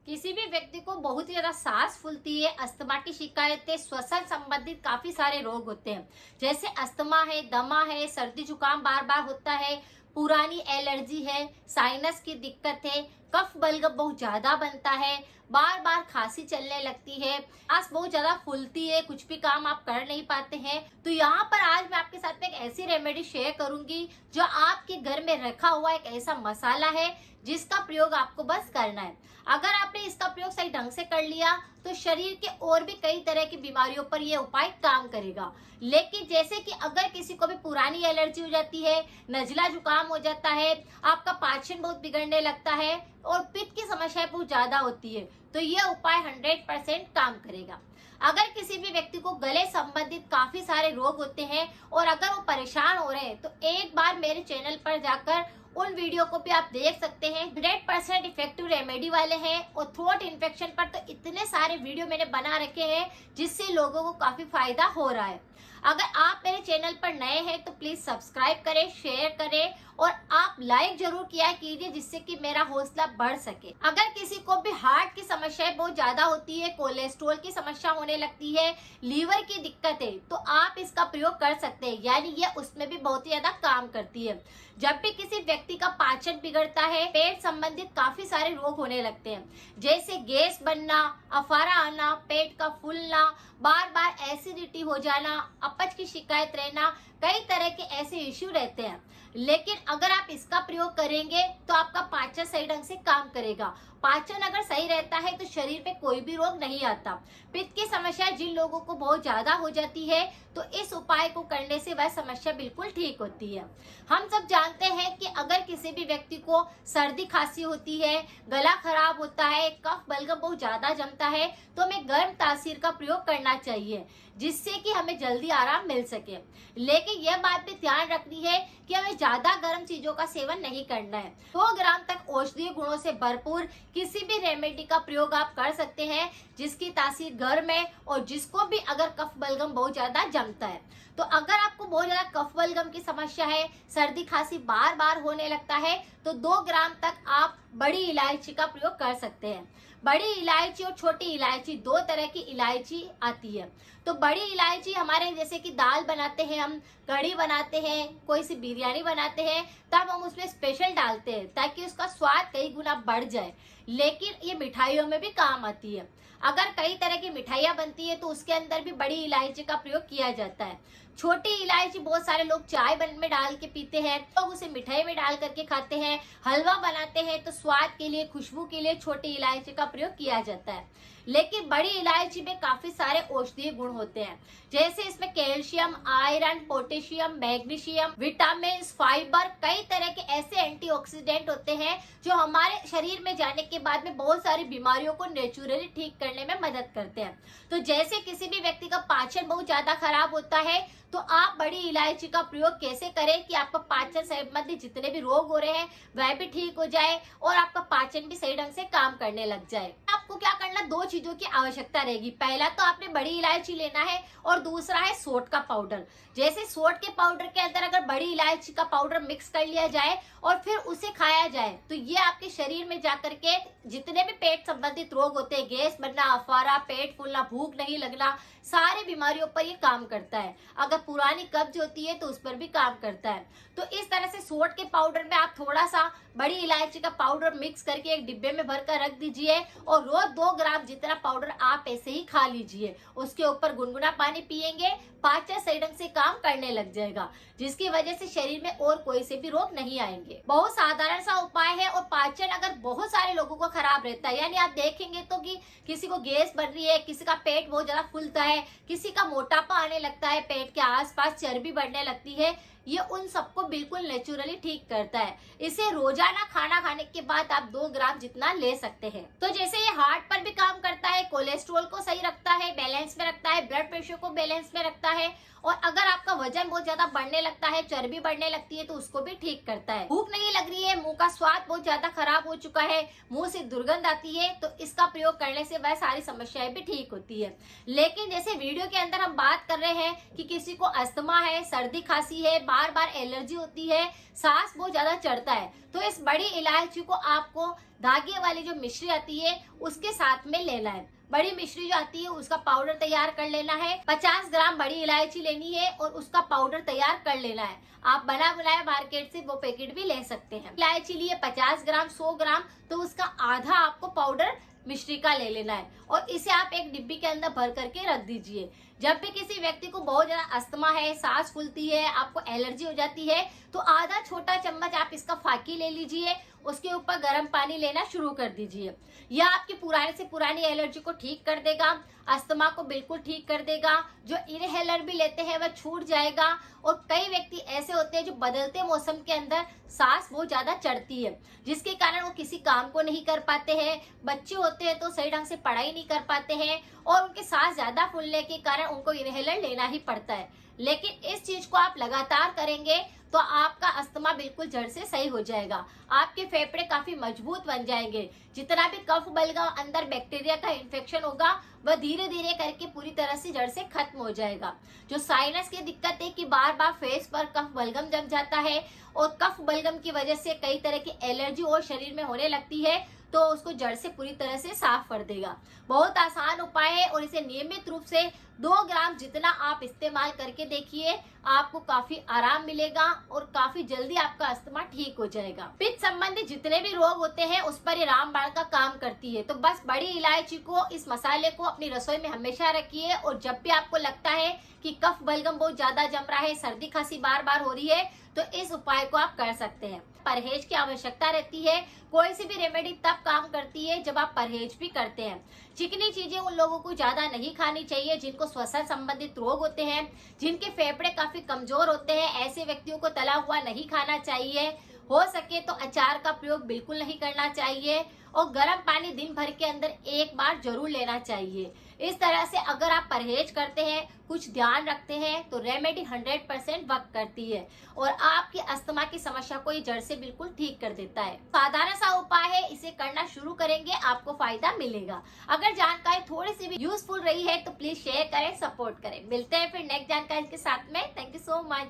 किसी भी व्यक्ति को बहुत ही ज्यादा सांस फूलती है, अस्थमा की शिकायतें, श्वसन संबंधित काफी सारे रोग होते हैं। जैसे अस्थमा है, दमा है, सर्दी जुकाम बार बार होता है, पुरानी एलर्जी है, साइनस की दिक्कत है, कफ बलगम बहुत ज्यादा बनता है, बार बार खांसी चलने लगती है, सांस बहुत ज्यादा फूलती है, कुछ भी काम आप कर नहीं पाते हैं। तो यहाँ पर आज मैं आपके साथ में एक ऐसी रेमेडी शेयर करूंगी जो आपके घर में रखा हुआ एक ऐसा मसाला है जिसका प्रयोग आपको बस करना है। अगर आपने इसका प्रयोग सही ढंग से कर लिया तो शरीर के और भी कई तरह की बीमारियों पर यह उपाय काम करेगा। लेकिन जैसे कि अगर किसी को भी पुरानी एलर्जी हो जाती है, नजला जुकाम हो जाता है, आपका पाचन बहुत बिगड़ने लगता है और पित्त की समस्याएं बहुत ज्यादा होती है, तो यह उपाय 100% काम करेगा। अगर किसी भी व्यक्ति को गले संबंधित काफी सारे रोग होते हैं और अगर वो परेशान हो रहे हैं तो एक बार मेरे चैनल पर जाकर उन वीडियो को भी आप देख सकते हैं। 100% इफेक्टिव रेमेडी वाले हैं और थ्रोट इन्फेक्शन पर तो इतने सारे वीडियो मैंने बना रखे हैं जिससे लोगों को काफी फायदा हो रहा है। अगर आप मेरे चैनल पर नए हैं तो प्लीज सब्सक्राइब करें, शेयर करें और आप लाइक जरूर किया कीजिए जिससे कि मेरा हौसला बढ़ सके। अगर किसी को भी हार्ट की समस्याएं बहुत ज्यादा होती है, कोलेस्ट्रॉल की समस्या होने लगती है, लीवर की दिक्कत है, तो आप इसका प्रयोग कर सकते हैं। यानी ये उसमें भी बहुत ही ज्यादा काम करती है। जब भी किसी व्यक्ति का पाचन बिगड़ता है, पेट संबंधित काफी सारे रोग होने लगते हैं, जैसे गैस बनना, अफारा आना, पेट का फूलना, बार बार एसिडिटी हो जाना, अपच की शिकायत रहना, कई तरह के ऐसे इश्यू रहते हैं। लेकिन अगर आप इसका प्रयोग करेंगे तो आपका पाचन सही ढंग से काम करेगा। पाचन अगर सही रहता है तो शरीर पे कोई भी रोग नहीं आता। पित्त की समस्या जिन लोगों को बहुत ज्यादा हो जाती है तो इस उपाय को करने से वह समस्या बिल्कुल ठीक होती है। हम सब जानते हैं कि अगर किसी भी व्यक्ति को सर्दी खांसी होती है, गला खराब होता है, कफ बलगम बहुत ज्यादा जमता है, तो हमें गर्म तासीर का प्रयोग करना चाहिए जिससे कि हमें जल्दी आराम मिल सके। लेकिन यह बात भी ध्यान रखनी है कि हमें ज्यादा गर्म चीजों का सेवन नहीं करना है। 2 ग्राम तक औषधीय गुणों से भरपूर किसी भी रेमेडी का प्रयोग आप कर सकते हैं जिसकी तासीर गर्म है और जिसको भी अगर कफ बलगम बहुत ज्यादा जमता है। तो अगर आपको बहुत ज्यादा कफ बलगम की समस्या है, सर्दी खांसी बार बार होने लगता है, तो 2 ग्राम तक आप बड़ी इलायची का प्रयोग कर सकते हैं। बड़ी इलायची और छोटी इलायची, 2 तरह की इलायची आती है। तो बड़ी इलायची हमारे जैसे कि दाल बनाते हैं, हम कढ़ी बनाते हैं, कोई सी बिरयानी बनाते हैं, तब हम उसमें स्पेशल डालते हैं ताकि उसका स्वाद कई गुना बढ़ जाए। लेकिन ये मिठाइयों में भी काम आती है। अगर कई तरह की मिठाइयाँ बनती है तो उसके अंदर भी बड़ी इलायची का प्रयोग किया जाता है। छोटी इलायची बहुत सारे लोग चाय में डाल के पीते हैं, लोग उसे मिठाई में डाल करके खाते हैं, हलवा बनाते हैं, तो स्वाद के लिए, खुशबू के लिए छोटी इलायची का प्रयोग किया जाता है। लेकिन बड़ी इलायची में काफी सारे औषधीय गुण होते हैं, जैसे इसमें calcium, iron, potassium, magnesium, vitamin, fibre, कई तरह के ऐसे एंटीऑक्सीडेंट होते हैं जो हमारे शरीर में जाने के बाद में बहुत सारी बीमारियों को नेचुरली ठीक करने में मदद करते हैं। तो जैसे किसी भी व्यक्ति का पाचन बहुत ज्यादा खराब होता है तो आप बड़ी इलायची का प्रयोग कैसे करें कि आपका पाचन संबंधी जितने भी रोग हो रहे हैं वह भी ठीक हो जाए और आपका पाचन भी सही ढंग से काम करने लग जाए। आपको क्या करना, 2 चीजों की आवश्यकता रहेगी। पहला तो आपने बड़ी इलायची लेना है और दूसरा है सोंठ का पाउडर। जैसे सोंठ के पाउडर के अंदर अगर बड़ी इलायची का पाउडर मिक्स कर लिया जाए और फिर उसे खाया जाए तो ये आपके शरीर में जाकर के जितने भी पेट संबंधित रोग होते हैं, गैस बनना, अफारा, पेट फूलना, भूख नहीं लगना, सारी बीमारियों पर ये काम करता है। अगर पुरानी कब्ज होती है तो उस पर भी काम करता है। तो इस तरह से सोंठ के पाउडर में आप थोड़ा सा बड़ी इलायची का पाउडर मिक्स करके एक डिब्बे में भर कर रख दीजिए और रोज 2 ग्राम जितना पाउडर आप ऐसे ही खा लीजिए। उसके ऊपर गुनगुना पानी पिएंगे, पाचन सही ढंग से काम करने लग जाएगा, जिसकी वजह से शरीर में और कोई से भी रोग नहीं आएंगे। बहुत साधारण सा उपाय है और पाचन अगर बहुत सारे लोगों को खराब रहता है, यानी आप देखेंगे तो कि किसी को गैस बन रही है, किसी का पेट बहुत ज्यादा फूलता है, किसी का मोटापा आने लगता है, पेट के आसपास चर्बी बढ़ने लगती है, ये उन सबको बिल्कुल नेचुरली ठीक करता है। इसे रोजाना खाना खाने के बाद आप 2 ग्राम जितना ले सकते हैं। तो जैसे ये हार्ट पर भी काम करता है, कोलेस्ट्रॉल को सही रखता है, बैलेंस में रखता है, ब्लड प्रेशर को बैलेंस में रखता है और अगर आपका वजन बहुत ज्यादा बढ़ने लगता है, चर्बी बढ़ने लगती है तो उसको भी ठीक करता है। भूख नहीं लग रही है, मुंह का स्वाद बहुत ज्यादा खराब हो चुका है, मुंह से दुर्गंध आती है, तो इसका प्रयोग करने से वह सारी समस्याएं भी ठीक होती है। लेकिन जैसे वीडियो के अंदर हम बात कर रहे हैं कि किसी को अस्थमा है, सर्दी खांसी है, बार बार एलर्जी होती है, सांस बहुत ज्यादा चढ़ता है, तो इस बड़ी इलायची को आपको धागे वाली जो मिश्री आती है उसके साथ में लेना है। बड़ी मिश्री जो आती है उसका पाउडर तैयार कर लेना है। 50 ग्राम बड़ी इलायची लेनी है और उसका पाउडर तैयार कर लेना है। आप बना बनाया मार्केट से वो पैकेट भी ले सकते हैं। इलायची लिए 50 ग्राम, 100 ग्राम, तो उसका आधा आपको पाउडर मिश्री का ले लेना है और इसे आप एक डिब्बी के अंदर भर करके रख दीजिए। जब भी किसी व्यक्ति को बहुत ज्यादा अस्थमा है, सांस फूलती है, आपको एलर्जी हो जाती है, तो आधा छोटा चम्मच आप इसका फाकी ले लीजिए, उसके ऊपर गर्म पानी लेना शुरू कर दीजिए। यह आपकी पुराने से पुरानी एलर्जी को ठीक कर देगा, अस्थमा को बिल्कुल ठीक कर देगा। जो इनहेलर भी लेते हैं वह छूट जाएगा। और कई व्यक्ति ऐसे होते हैं जो बदलते मौसम के अंदर सांस बहुत ज्यादा चढ़ती है, जिसके कारण वो किसी काम को नहीं कर पाते हैं। बच्चे होते हैं तो सही ढंग से पढ़ाई नहीं कर पाते हैं और उनके सांस ज्यादा फूलने के कारण उनको इनहेलर लेना ही पड़ता है। लेकिन इस चीज को आप लगातार करेंगे तो आपका अस्थमा बिल्कुल जड़ से सही हो जाएगा। आपके फेफड़े काफी मजबूत बन जाएंगे। जितना भी कफ बलगम अंदर बैक्टीरिया का इन्फेक्शन होगा वह धीरे धीरे करके पूरी तरह से जड़ से खत्म हो जाएगा। जो साइनस की दिक्कत है कि बार बार फेस पर कफ बलगम जम जाता है और कफ बलगम की वजह से कई तरह की एलर्जी और शरीर में होने लगती है, तो उसको जड़ से पूरी तरह से साफ कर देगा। बहुत आसान उपाय है और इसे नियमित रूप से 2 ग्राम जितना आप इस्तेमाल करके देखिए, आपको काफी आराम मिलेगा और काफी जल्दी आपका अस्थमा ठीक हो जाएगा। पित्त संबंधी जितने भी रोग होते हैं उस पर ये रामबाण का काम करती है। तो बस बड़ी इलायची को, इस मसाले को अपनी रसोई में हमेशा रखिए और जब भी आपको लगता है कि कफ बलगम बहुत ज्यादा जम रहा है, सर्दी खांसी बार बार हो रही है, तो इस उपाय को आप कर सकते हैं। परहेज की आवश्यकता रहती है। कोई सी भी रेमेडी तब काम करती है जब आप परहेज भी करते हैं। चिकनी चीजें उन लोगों को ज्यादा नहीं खानी चाहिए जिनको श्वसन संबंधित रोग होते हैं, जिनके फेफड़े काफी कमजोर होते हैं। ऐसे व्यक्तियों को तला हुआ नहीं खाना चाहिए। हो सके तो अचार का प्रयोग बिल्कुल नहीं करना चाहिए और गर्म पानी दिन भर के अंदर एक बार जरूर लेना चाहिए। इस तरह से अगर आप परहेज करते हैं, कुछ ध्यान रखते हैं, तो रेमेडी 100% वर्क करती है और आपकी अस्थमा की समस्या को ये जड़ से बिल्कुल ठीक कर देता है। साधारण सा उपाय है, इसे करना शुरू करेंगे आपको फायदा मिलेगा। अगर जानकारी थोड़ी सी भी यूजफुल रही है तो प्लीज शेयर करें, सपोर्ट करें। मिलते हैं फिर नेक्स्ट जानकारी के साथ में। Thank you so much.